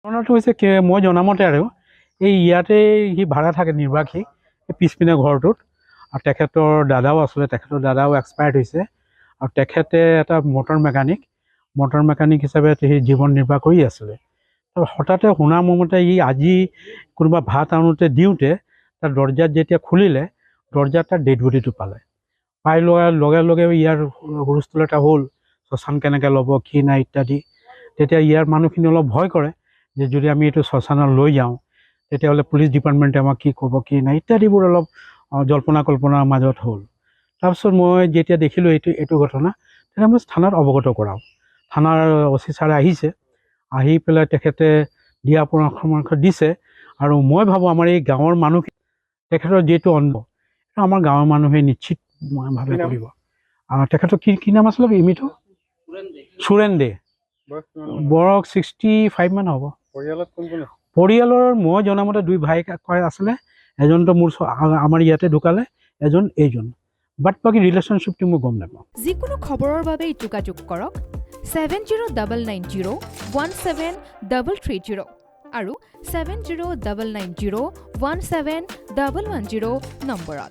ঘটনাটো হৈছে মই জনামতে আৰু এই ইয়াতে সি ভাড়া থাকে নিৰ্বাসী এই পিছপিনে ঘৰটোত আৰু তেখেতৰ দাদাও আছিলে তেখেতৰ দাদাও এক্সপায়াৰ্ড হৈছে আৰু তেখেতে এটা মটৰ মেকানিক হিচাপে সি জীৱন নিৰ্বাহ কৰি আছিলে আৰু হঠাতে শুনা মতে ই আজি কোনোবা ভাত আনোতে দিওঁতে তাৰ দৰ্জাত যেতিয়া খুলিলে দৰ্জাত তাৰ ডেড বডিটো পাই লোৱাৰ লগে লগে ইয়াৰ হুলস্থুল এটা হ'ল শ্মশান কেনেকৈ ল'ব কি নাই ইত্যাদি তেতিয়া ইয়াৰ মানুহখিনি অলপ ভয় কৰে যে যদি আমি এইটো শ্মশানত লৈ যাওঁ তেতিয়াহ'লে পুলিচ ডিপাৰ্টমেণ্টে আমাক কি ক'ব কি নাই ইত্যাদিবোৰ অলপ জল্পনা কল্পনাৰ মাজত হ'ল তাৰপিছত মই যেতিয়া দেখিলোঁ এইটো ঘটনা তেতিয়া মই থানাত অৱগত কৰাওঁ থানাৰ অচি ছাৰে আহিছে আহি পেলাই তেখেতে দিয়া পৰামৰ্শ দিছে আৰু মই ভাবোঁ আমাৰ এই গাঁৱৰ মানুহখিনি তেখেতৰ যিহেতু অন্ধ আমাৰ গাঁৱৰ মানুহে নিশ্চিতভাৱে কৰিব তেখেতৰ কি নাম আছিলে ইমিটো সুৰেন দে বয়স 65 মান হ'ব পৰিয়ালৰ মই জনামতে 2 ভাই আছিলে এজনতো মোৰ আমাৰ ইয়াতে ঢুকালে এজন এইজন বাট বাকী ৰিলেশ্যনশ্বিপটো মই গম নাপাওঁ যিকোনো খবৰৰ বাবে যোগাযোগ কৰক 7099017330 আৰু 7099017110 নম্বৰত।